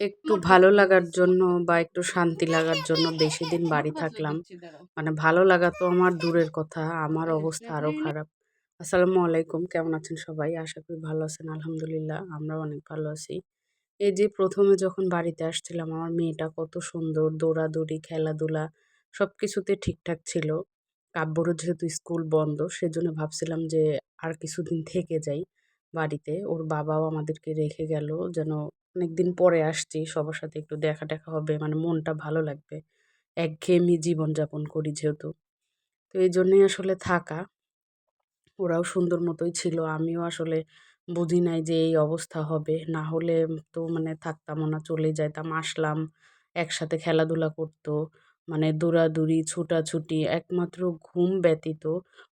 একটু ভালো লাগার জন্য বা একটু শান্তি লাগার জন্য বেশি দিন বাড়ি থাকলাম। মানে ভালো লাগা তো আমার দূরের কথা, আমার অবস্থা আরো খারাপ। আসসালামু আলাইকুম, কেমন আছেন সবাই? আশা করি ভালো আছেন। আলহামদুলিল্লাহ, আমরাও অনেক ভালো আছি। এই যে ১ম এ যখন বাড়িতে আসছিলাম, আমার মেয়েটা কত সুন্দর দৌড়াদৌড়ি, খেলাধুলা সবকিছুতে ঠিকঠাক ছিল। আব্বুরও যেহেতু স্কুল বন্ধ, সেজন্য ভাবছিলাম যে আর কিছুদিন থেকে যাই বাড়িতে। ওর বাবাও আমাদেরকে রেখে গেল যেন অনেকদিন পরে আসছি, সবার সাথে একটু দেখা-টেখা হবে, মানে মনটা ভালো লাগবে। একঘেয়েমি জীবনযাপন করি যেহেতু। তো এইজন্যই আসলে থাকা। ওরাও সুন্দর মতোই ছিল। আমিও আসলে বুঝি নাই যে এই অবস্থা হবে। না হলে তো মানে থাকতামও না, চলেই যাইতাম। আসলাম, একসাথে খেলাধুলা করত। মানে দৌড়াদৌড়ি, ছুটাছুটি, একমাত্র ঘুম ব্যতীত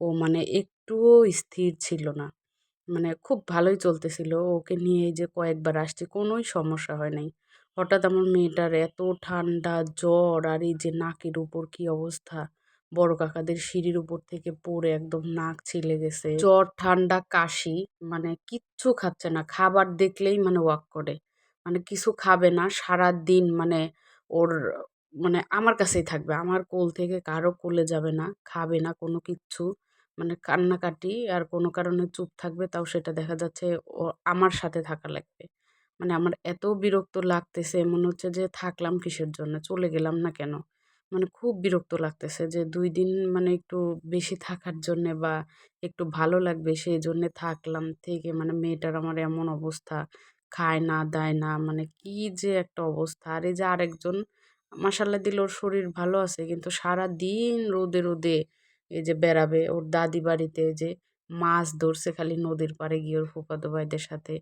ও মানে একটুও স্থির ছিল না। মানে খুব ভালোই চলতেছিল। ওকে নিয়ে এই যে কয়েকবার আসছি, কোনোই সমস্যা হয় নাই। হঠাৎ আমার মেয়েটার এত ঠান্ডা, জ্বর আর এই যে নাকের উপর কি অবস্থা! বড় কাকাদের সিঁড়ির উপর থেকে পড়ে একদম নাক ছিলে গেছে। জ্বর, ঠান্ডা, কাশি, মানে কিচ্ছু খাচ্ছে না। খাবার দেখলেই মানে ওয়াক করে। মানে কিছু খাবে না। সারাদিন মানে ওর মানে আমার কাছেই থাকবে। আমার কোল থেকে কারো কোলে যাবে না। খাবে না কোনো কিচ্ছু। মানে কান্নাকাটি আর কোনো কারণে চুপ থাকবে, তাও সেটা দেখা যাচ্ছে ও আমার সাথে থাকা লাগবে। মানে আমার এত বিরক্ত লাগতেছে, মনে হচ্ছে যে থাকলাম কিসের জন্য? চলে গেলাম না কেন? মানে খুব বিরক্ত লাগতেছে যে ২ দিন মানে একটু বেশি থাকার জন্যে বা একটু ভালো লাগবে সেইজন্যে থাকলাম। থেকে মানে মেয়েটার আমার এমন অবস্থা, খায় না, দায় না, মানে কি যে একটা অবস্থা। আর এই যে আরেকজন মাশাআল্লাহ দিলে ওর শরীর ভালো আছে, কিন্তু সারাদিন রোদে, রোদে এই যে বেড়াবে। ওর দাদি বাড়িতে যে মাছ ধরছে খালি নদীর পাড়ে গিয়ে ওর ফুফাতো ভাইদের সাথে।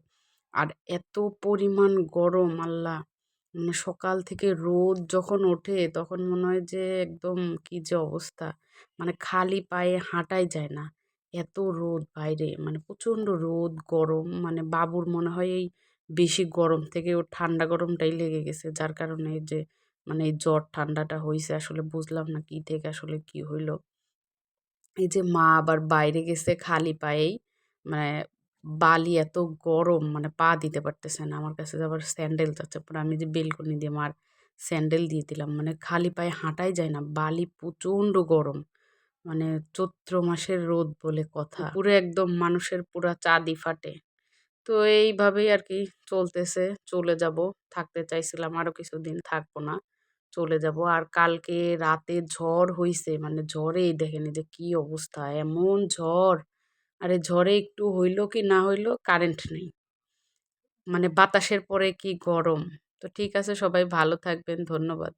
আর এত পরিমাণ গরম আল্লাহ! মানে সকাল থেকে রোদ যখন ওঠে তখন মনে হয় যে একদম কি যে অবস্থা! মানে খালি পায়ে হাঁটাই যায় না। এত রোদ বাইরে, মানে প্রচণ্ড রোদ, গরম, মানে বাবুর মনে হয় এই বেশি গরম থেকে ওর ঠান্ডা গরমটাই লেগে গেছে। যার কারণে এই যে মানে এই জ্বর ঠান্ডাটা হইছে, আসলে বুঝলাম না কি থেকে আসলে কি হইল। এই যে মা আবার বাইরে গেছে খালি পায়েই। মানে বালি এত গরম, মানে পা দিতে পারতেছে না। আমার কাছে যে আবার স্যান্ডেল চাচ্ছে। পরে আমি যে বেলকনি দিয়ে মার স্যান্ডেল দিয়ে দিলাম। মানে খালি পায়ে হাঁটাই যায় না। বালি প্রচণ্ড গরম। মানে চৈত্র মাসের রোদ বলে কথা। পুরো একদম মানুষের পুরা চাঁদি ফাটে। তো এইভাবেই আরকি চলতেছে। চলে যাবো। থাকতে চাইছিলাম আরো কিছুদিন, থাকবো না। চলে যাবো। আর কালকে রাতে ঝড় হইছে। মানে ঝড়ে এই দেখেন এই যে কি অবস্থা! এমন ঝড়! আর এই ঝড়ে একটু হইল কি না হইল কারেন্ট নেই। মানে বাতাসের পরে কি গরম! তো ঠিক আছে, সবাই ভালো থাকবেন। ধন্যবাদ।